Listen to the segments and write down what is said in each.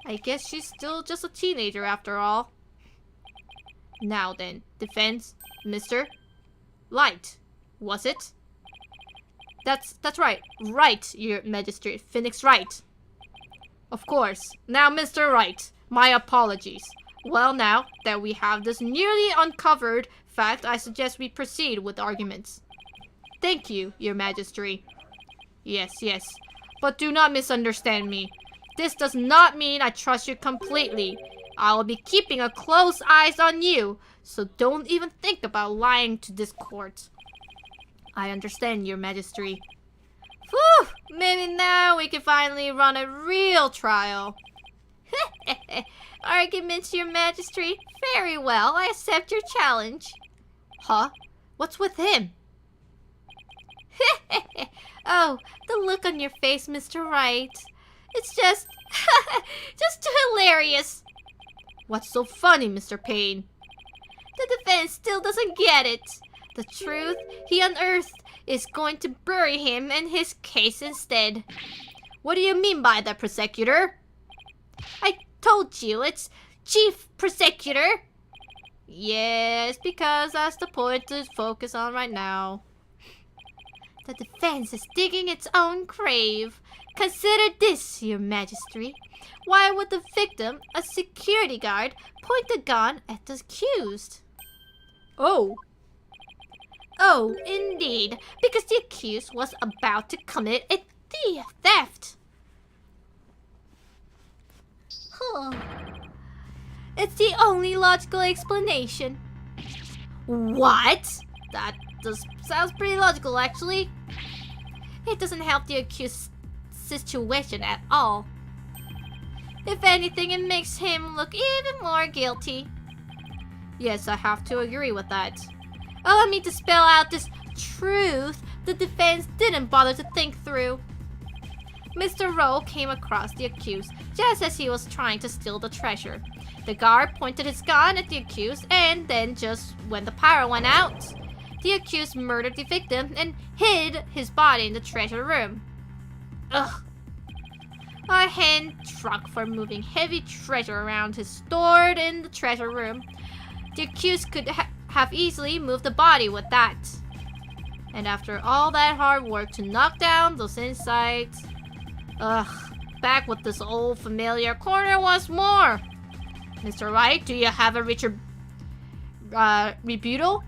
I guess she's still just a teenager after all. Now then, defense, Mr. Light, was it? That's right. Right, Your Majesty. Phoenix Wright. Of course. Now, Mr. Wright, my apologies. Well, now that we have this newly uncovered fact, I suggest we proceed with arguments. Thank you, Your Majesty. Yes. But do not misunderstand me. This does not mean I trust you completely. I will be keeping a close eyes on you, so don't even think about lying to this court. I understand, Your Majesty. Whew! Maybe now we can finally run a real trial. Arguments, Your Majesty. Very well, I accept your challenge. Huh? What's with him? Oh, the look on your face, Mr. Wright. It's just too hilarious. What's so funny, Mr. Payne? The defense still doesn't get it. The truth he unearthed is going to bury him and his case instead. What do you mean by that, Prosecutor? I told you, it's Chief Prosecutor. Yes, because that's the point to focus on right now. The defense is digging its own grave. Consider this, Your Majesty. Why would the victim, a security guard, point the gun at the accused? Oh, indeed, because the accused was about to commit a theft. Huh. It's the only logical explanation. What? That sounds pretty logical, actually. It doesn't help the accused situation at all. If anything, it makes him look even more guilty. Yes, I have to agree with that. Allow me to spell out this truth the defense didn't bother to think through. Mr. Rowe came across the accused just as he was trying to steal the treasure. The guard pointed his gun at the accused, and then just when the power went out, the accused murdered the victim and hid his body in the treasure room. Ugh. A hand truck for moving heavy treasure around is stored in the treasure room. The accused could have easily moved the body with that. And after all that hard work to knock down those insides... Ugh. Back with this old familiar corner once more. Mr. Wright, do you have a richer rebuttal?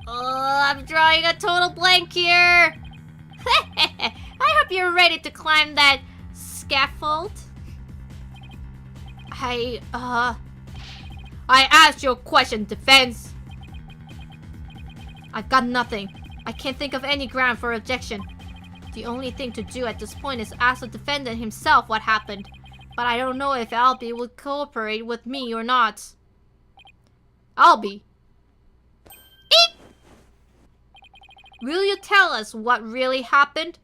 Oh, I'm drawing a total blank here. I hope you're ready to climb that scaffold. I asked you a question, defense. I've got nothing. I can't think of any ground for objection. The only thing to do at this point is ask the defendant himself what happened. But I don't know if Albie would cooperate with me or not. Albie? Eek! Will you tell us what really happened?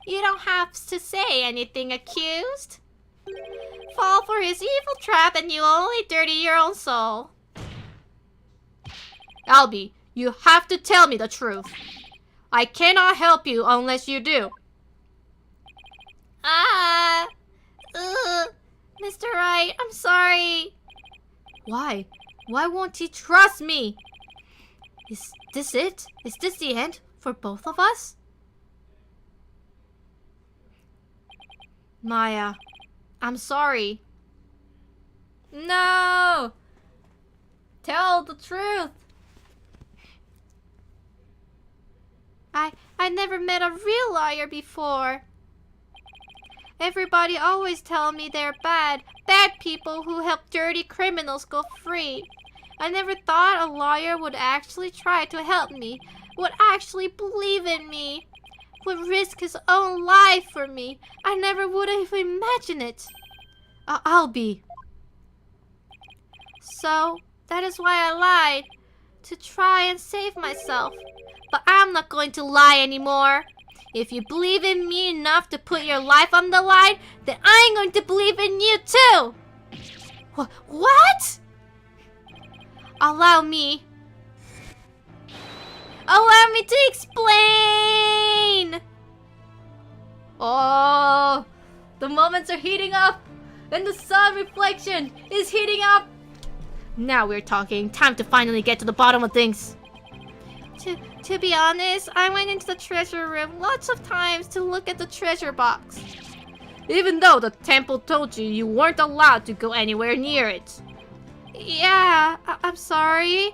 You don't have to say anything, accused. Fall for his evil trap and you only dirty your own soul. Albie, you have to tell me the truth. I cannot help you unless you do. Mr. Wright, I'm sorry. Why? Why won't he trust me? Is this it? Is this the end for both of us? Maya, I'm sorry. No! Tell the truth. I never met a real liar before. Everybody always tell me they're bad people who help dirty criminals go free. I never thought a lawyer would actually try to help me, would actually believe in me, would risk his own life for me. I never would have imagined it. Albie. So, that is why I lied, to try and save myself. But I'm not going to lie anymore. If you believe in me enough to put your life on the line, then I'm going to believe in you too. What? Allow me. Allow me to explain! Oh, the moments are heating up, and the sun reflection is heating up. Now we're talking. Time to finally get to the bottom of things. To be honest, I went into the treasure room lots of times to look at the treasure box. Even though the temple told you you weren't allowed to go anywhere near it. Yeah, I'm sorry.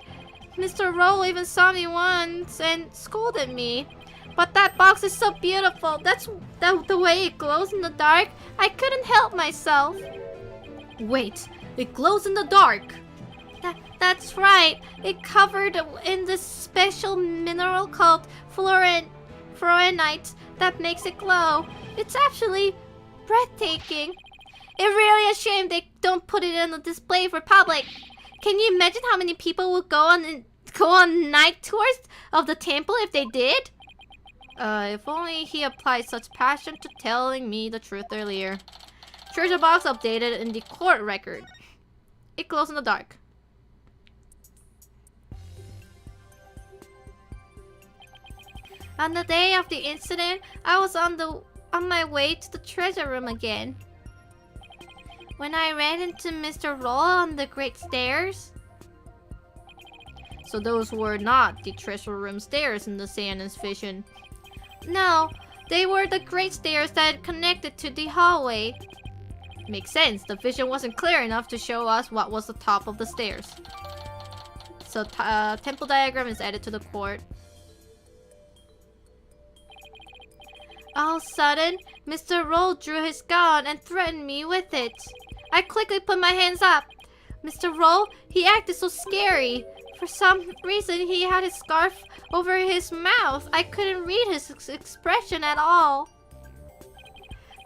Mr. Roll even saw me once and scolded me. But that box is so beautiful. That's the way it glows in the dark. I couldn't help myself. Wait, it glows in the dark. That's right. It covered in this special mineral called fluorinite that makes it glow. It's actually breathtaking. It's really a shame they don't put it in a display for public. Can you imagine how many people would go on night tours of the temple if they did? If only he applied such passion to telling me the truth earlier. Treasure box updated in the court record. It glows in the dark. On the day of the incident, I was on my way to the treasure room again. When I ran into Mr. Roll on the great stairs. So those were not the treasure room stairs in the Sandon's vision. No, they were the great stairs that connected to the hallway. Makes sense, the vision wasn't clear enough to show us what was the top of the stairs. So temple diagram is added to the court. All of a sudden, Mr. Roll drew his gun and threatened me with it. I quickly put my hands up. Mr. Roll, he acted so scary. For some reason, he had his scarf over his mouth. I couldn't read his expression at all.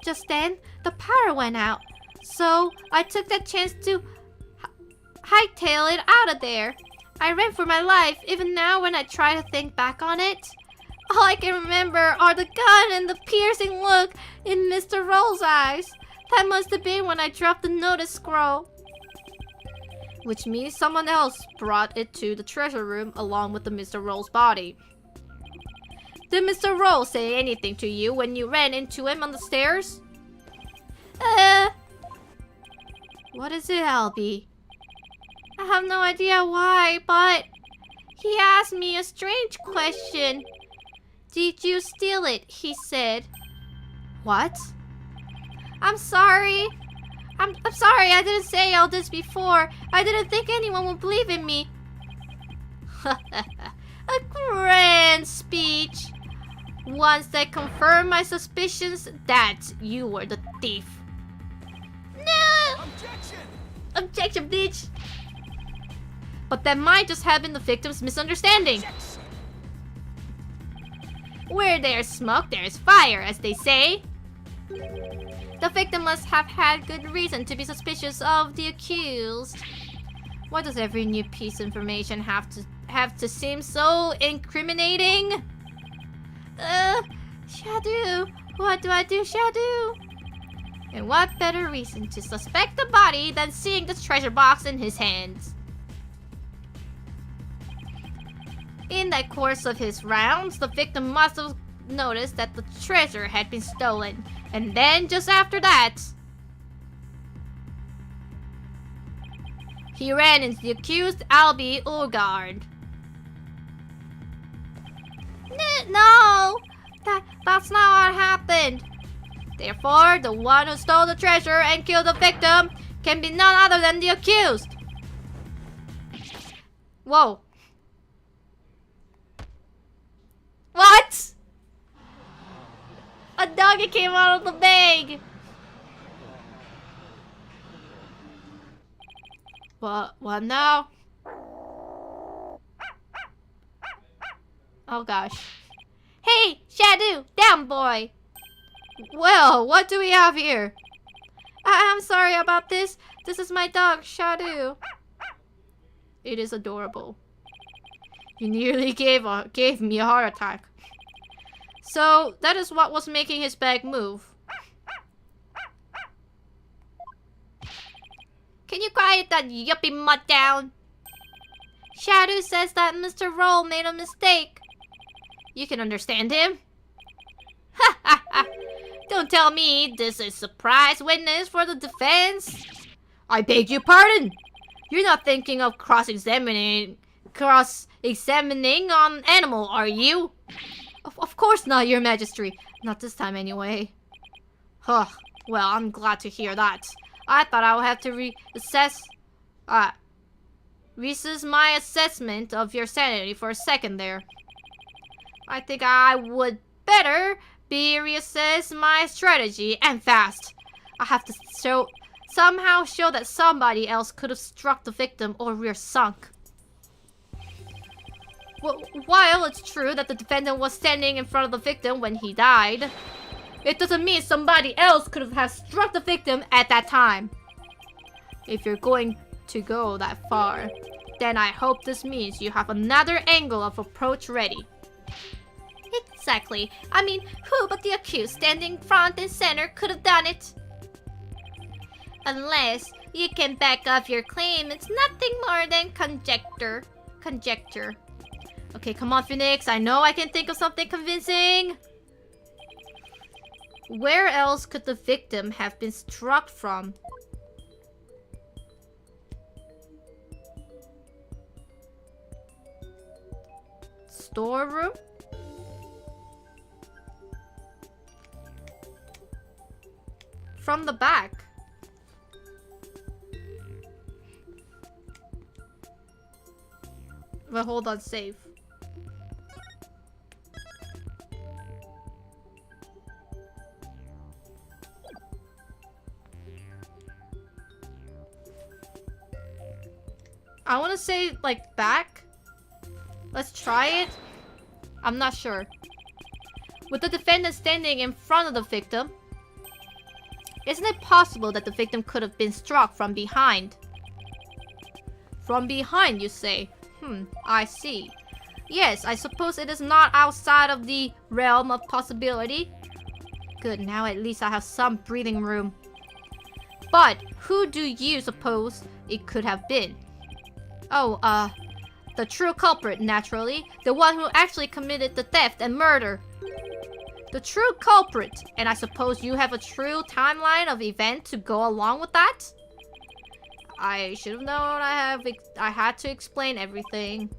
Just then, the power went out. So, I took that chance to hightail it out of there. I ran for my life, even now when I try to think back on it. All I can remember are the gun and the piercing look in Mr. Roll's eyes. That must have been when I dropped the notice scroll. Which means someone else brought it to the treasure room along with the Mr. Roll's body. Did Mr. Roll say anything to you when you ran into him on the stairs? What is it, Albie? I have no idea why, but he asked me a strange question. Did you steal it? He said. What? I'm sorry. I'm sorry, I didn't say all this before. I didn't think anyone would believe in me. A grand speech. Once that confirmed my suspicions that you were the thief. No! Objection! Objection, bitch! But that might just have been the victim's misunderstanding. Objection. Where there's smoke, there's fire, as they say. The victim must have had good reason to be suspicious of the accused. Why does every new piece of information have to seem so incriminating? Shadow, what do I do, Shadow? And what better reason to suspect the body than seeing the treasure box in his hands? In the course of his rounds, the victim must have noticed that the treasure had been stolen. And then, just after that, he ran into the accused, Albie Urgard. No! That's not what happened. Therefore, the one who stole the treasure and killed the victim can be none other than the accused. Whoa. What? A doggy came out of the bag. What now? Oh gosh. Hey, Shadow, down boy. Well, what do we have here? I'm sorry about this. This is my dog, Shadow. It is adorable. You nearly gave me a heart attack. So, that is what was making his bag move. Can you quiet that yuppie mutt down? Shadow says that Mr. Roll made a mistake. You can understand him? Ha ha ha! Don't tell me this is surprise witness for the defense. I beg your pardon. You're not thinking of cross-examining on animal, are you? Of course not, Your Majesty. Not this time, anyway. Huh. Well, I'm glad to hear that. I thought I would have to resist my assessment of your sanity for a second there. I think I would better reassess my strategy, and fast. I have to somehow show that somebody else could have struck the victim or we're sunk. While it's true that the defendant was standing in front of the victim when he died, it doesn't mean somebody else could have struck the victim at that time. If you're going to go that far, then I hope this means you have another angle of approach ready. Exactly. I mean, who but the accused standing front and center could have done it? Unless you can back up your claim, it's nothing more than conjecture. Okay, come on, Phoenix. I know I can think of something convincing. Where else could the victim have been struck from? Storeroom? From the back. But hold on, save. I want to say, like, back. Let's try it. I'm not sure. With the defendant standing in front of the victim, isn't it possible that the victim could have been struck from behind? From behind, you say? I see. Yes, I suppose it is not outside of the realm of possibility. Good, now at least I have some breathing room. But who do you suppose it could have been? Oh, the true culprit, naturally. The one who actually committed the theft and murder. The true culprit. And I suppose you have a true timeline of events to go along with that? I should have known I had to explain everything.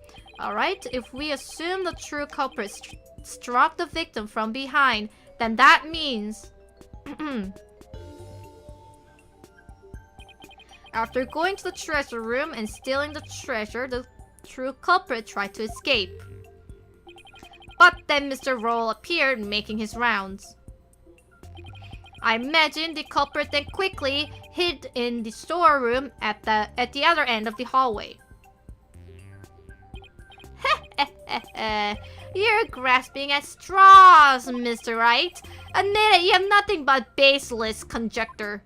Alright, if we assume the true culprit struck the victim from behind, then that means... After going to the treasure room and stealing the treasure, the true culprit tried to escape. But then Mr. Roll appeared, making his rounds. I imagine the culprit then quickly hid in the storeroom at the other end of the hallway. You're grasping at straws, Mr. Wright. Admit it, you have nothing but baseless conjecture.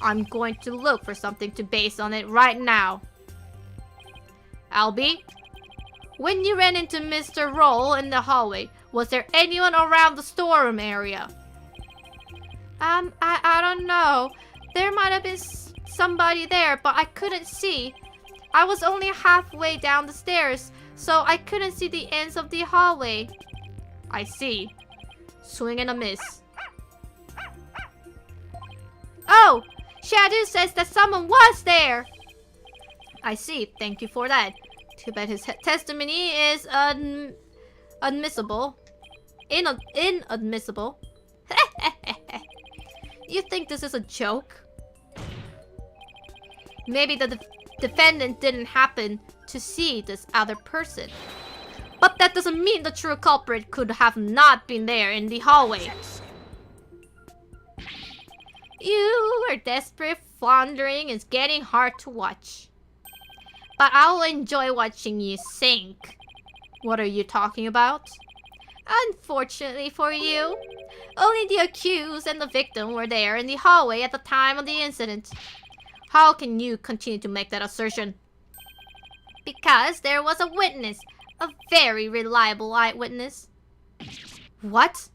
I'm going to look for something to base on it right now. Albie, when you ran into Mr. Roll in the hallway, was there anyone around the storeroom area? I don't know. There might have been somebody there, but I couldn't see. I was only halfway down the stairs, so I couldn't see the ends of the hallway. I see. Swing and a miss. Oh! Shadow says that someone was there! I see. Thank you for that. Too bad his testimony is unadmissible. Inadmissible. You think this is a joke? Maybe the defendant didn't happen to see this other person. But that doesn't mean the true culprit could have not been there in the hallway. You are desperate. Floundering is getting hard to watch. But I'll enjoy watching you sink. What are you talking about? Unfortunately for you, only the accused and the victim were there in the hallway at the time of the incident. How can you continue to make that assertion? Because there was a witness. A very reliable eyewitness. What?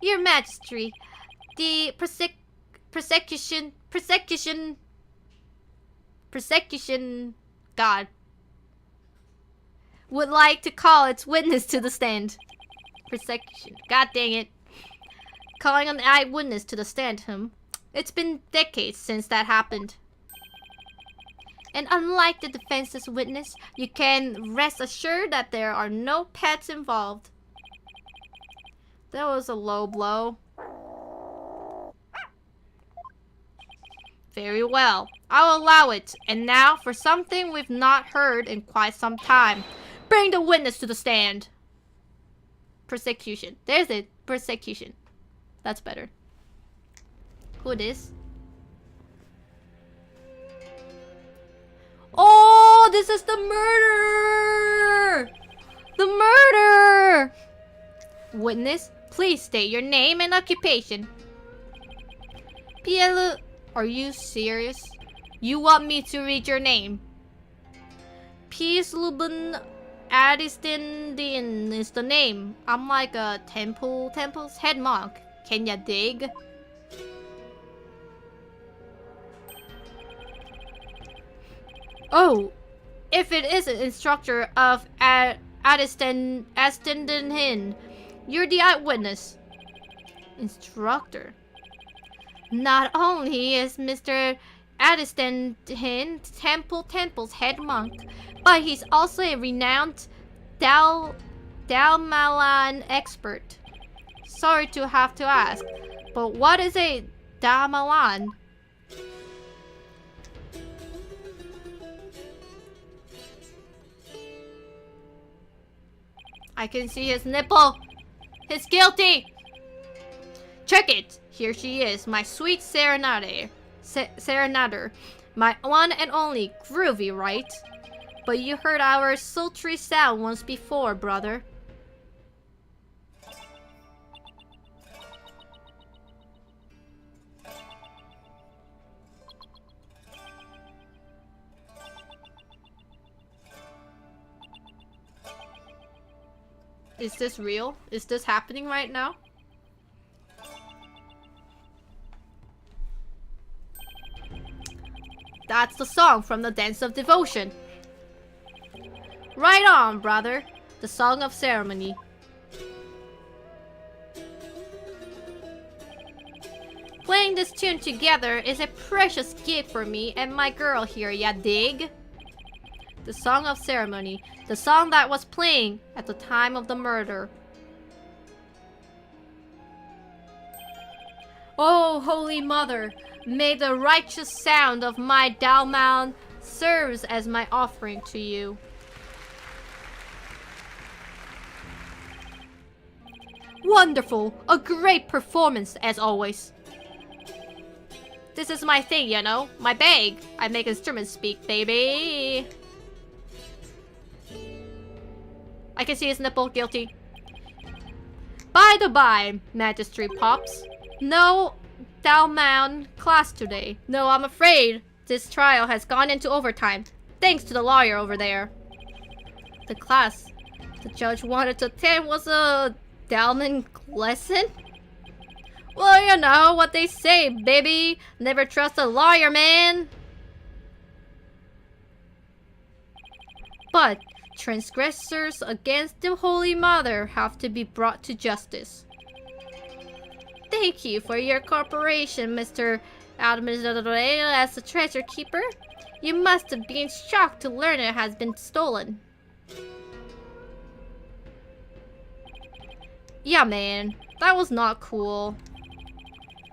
Your Majesty, the prosecution, God. would like to call its witness to the stand. Prosecution. God dang it. Calling an eyewitness to the stand, It's been decades since that happened. And unlike the defense's witness, you can rest assured that there are no pets involved. That was a low blow. Very well. I'll allow it. And now for something we've not heard in quite some time. Bring the witness to the stand. Prosecution. There's it. Prosecution. That's better. Who it is? Oh, this is the murderer! The murderer! Witness, please state your name and occupation. Pielu, are you serious? You want me to read your name? Piesluben Adistindin is the name. I'm like a temple's head monk. Can ya dig? Oh, if it is an instructor of Adistindin, you're the eyewitness. Instructor. Not only is Mr. Adistindin Temple's head monk, but he's also a renowned Dalmalan expert. Sorry to have to ask, but what is a Dalmalan? I can see his nipple. He's guilty. Check it. Here she is, my sweet serenader. My one and only groovy, right? But you heard our sultry sound once before, brother. Is this real? Is this happening right now? That's the song from the Dance of Devotion. Right on, brother. The Song of Ceremony. Playing this tune together is a precious gift for me and my girl here, ya dig? The Song of Ceremony. The song that was playing at the time of the murder. Oh, Holy Mother, may the righteous sound of my Dalmaun serves as my offering to you. Wonderful! A great performance, as always. This is my thing, you know? My bag. I make instruments speak, baby. I can see his nipple. Guilty. By the by, Magistrate Pops. No Dalmaun class today. No, I'm afraid this trial has gone into overtime. Thanks to the lawyer over there. The class the judge wanted to attend was a Dalman lesson? Well, you know what they say, baby. Never trust a lawyer, man. But transgressors against the Holy Mother have to be brought to justice. Thank you for your cooperation, Mr. Administrator, as the treasure keeper. You must have been shocked to learn it has been stolen. Yeah, man. That was not cool.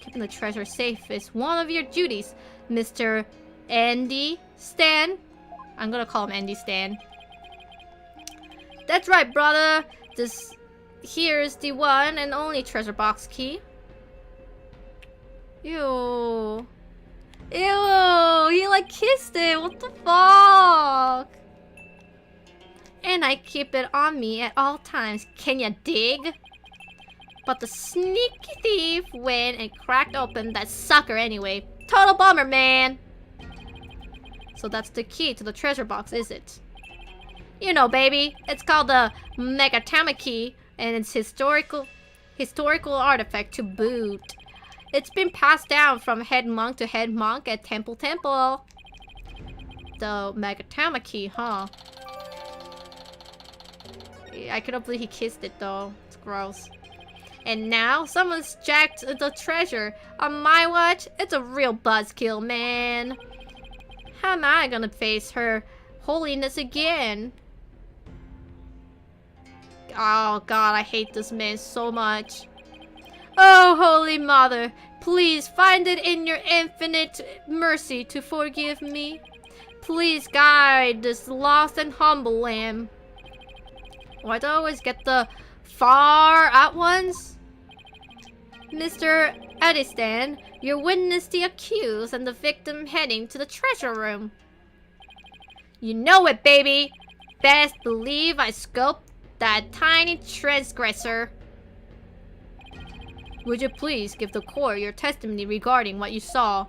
Keeping the treasure safe is one of your duties, Mr. Andy Stan. I'm gonna call him Andy Stan. That's right, brother. This here's the one and only treasure box key. Ew. Ew, he like kissed it. What the fuck? And I keep it on me at all times. Can ya dig? But the sneaky thief went and cracked open that sucker anyway. Total bummer, man. So that's the key to the treasure box, is it? You know, baby. It's called the Megatama key, and it's historical artifact to boot. It's been passed down from head monk to head monk at Temple. The Megatama key, huh? I cannot believe he kissed it though. It's gross. And now someone's jacked the treasure. On my watch, it's a real buzzkill, man. How am I gonna face her holiness again? Oh god, I hate this man so much. Oh, Holy Mother, please find it in your infinite mercy to forgive me. Please guide this lost and humble lamb. Why do I always get the far out ones? Mr. Edistan, you witnessed the accused and the victim heading to the treasure room. You know it, baby! Best believe I scoped that tiny transgressor. Would you please give the court your testimony regarding what you saw?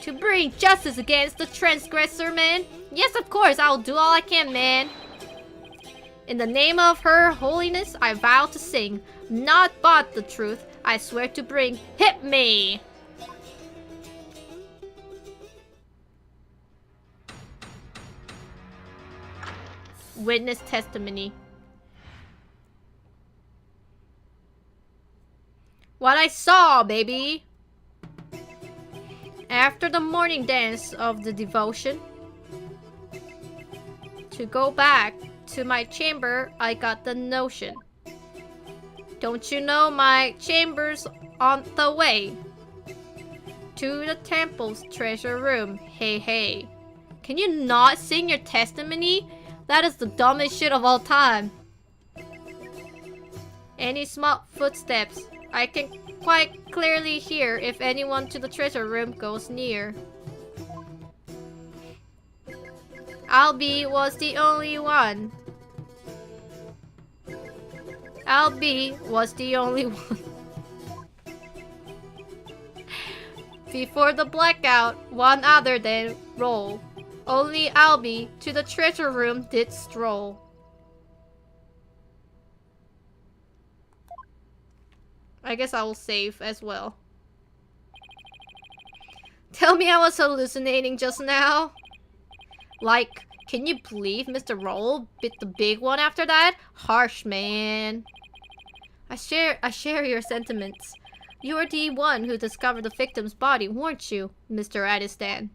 To bring justice against the transgressor, man? Yes, of course, I'll do all I can, man. In the name of her holiness, I vow to sing, not but the truth. I swear to bring, hit me! Witness testimony. What I saw, baby! After the morning dance of the devotion, to go back to my chamber, I got the notion. Don't you know my chamber's on the way? To the temple's treasure room. Hey, hey. Can you not sing your testimony? That is the dumbest shit of all time. Any small footsteps. I can quite clearly hear if anyone to the treasure room goes near. Albie was the only one. Albie was the only one. Before the blackout, one other than roll. Only Albie to the treasure room did stroll. I guess I will save as well. Tell me I was hallucinating just now. Like, can you believe Mr. Roll bit the big one after that? Harsh, man. I share your sentiments. You were the one who discovered the victim's body, weren't you, Mr. Addistan?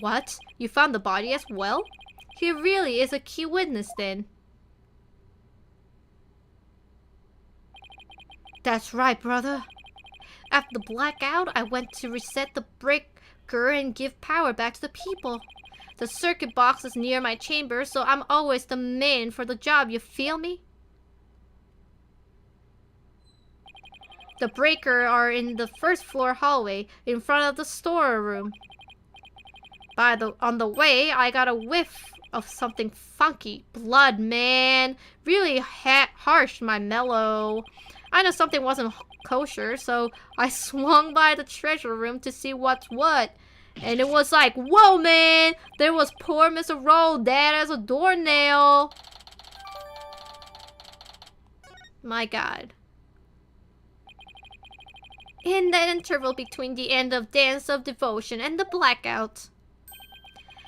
What? You found the body as well? He really is a key witness then. That's right, brother. After the blackout, I went to reset the breaker and give power back to the people. The circuit box is near my chamber, so I'm always the man for the job, you feel me? The breaker are in the first floor hallway, in front of the storeroom. On the way, I got a whiff of something funky. Blood, man. Really harsh, my mellow. I know something wasn't kosher, so I swung by the treasure room to see what's what. And it was like, whoa, man! There was poor Mr. Roll dead as a doornail. My god. In that interval between the end of Dance of Devotion and the blackout,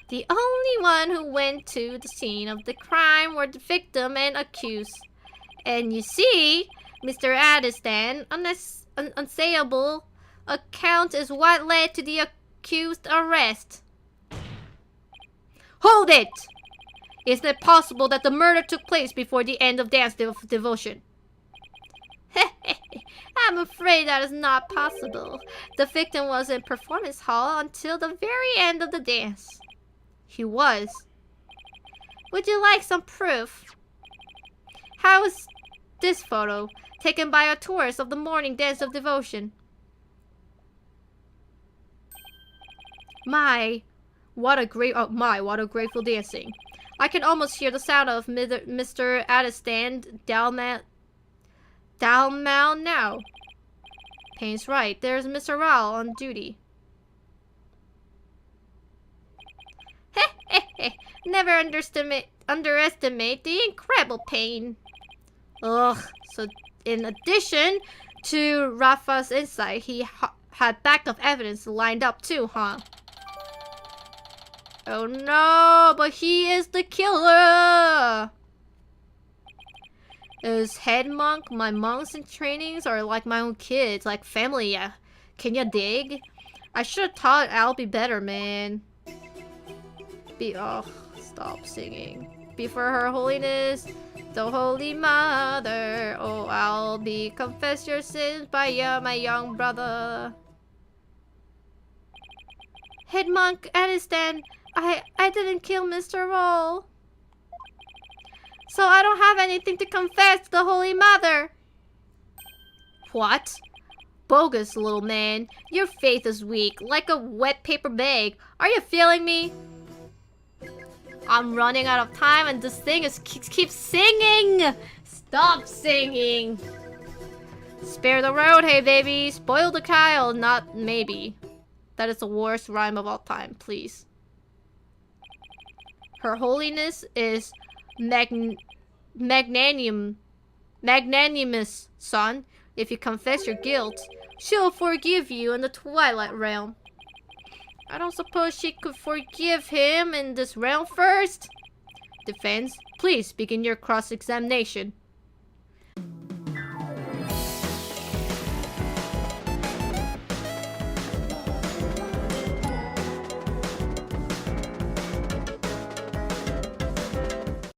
the only one who went to the scene of the crime were the victim and accused. And you see, Mr. Addistan, unsayable account is what led to the accused arrest. Hold it! Isn't it possible that the murder took place before the end of Dance of Devotion? I'm afraid that is not possible. The victim was in performance hall until the very end of the dance. He was. Would you like some proof? How is this photo? Taken by a tourist of the morning Dance of Devotion. What a grateful dancing. I can almost hear the sound of Mr. Addistan Dalmau now. Payne's right. There's Mr. Rowell on duty. Never underestimate the incredible Payne. Ugh. So, in addition to Rafa's insight, he had backup evidence lined up too, huh? Oh no, but he is the killer! Is head monk? My monks in trainings are like my own kids, like family, yeah. Can ya dig? I should have taught I'll be better, man. Oh, stop singing. Before Her Holiness, the Holy Mother. Oh, I'll be confess your sins by ya, my young brother. Head monk, understand? I didn't kill Mr. Roll. So I don't have anything to confess to the Holy Mother. What? Bogus, little man. Your faith is weak, like a wet paper bag. Are you feeling me? I'm running out of time and this thing keeps singing! Stop singing! Spare the road, hey baby. Spoil the child, not maybe. That is the worst rhyme of all time, please. Her Holiness is magnanimous, son. If you confess your guilt, she'll forgive you in the Twilight Realm. I don't suppose she could forgive him in this realm first? Defense, please begin your cross-examination.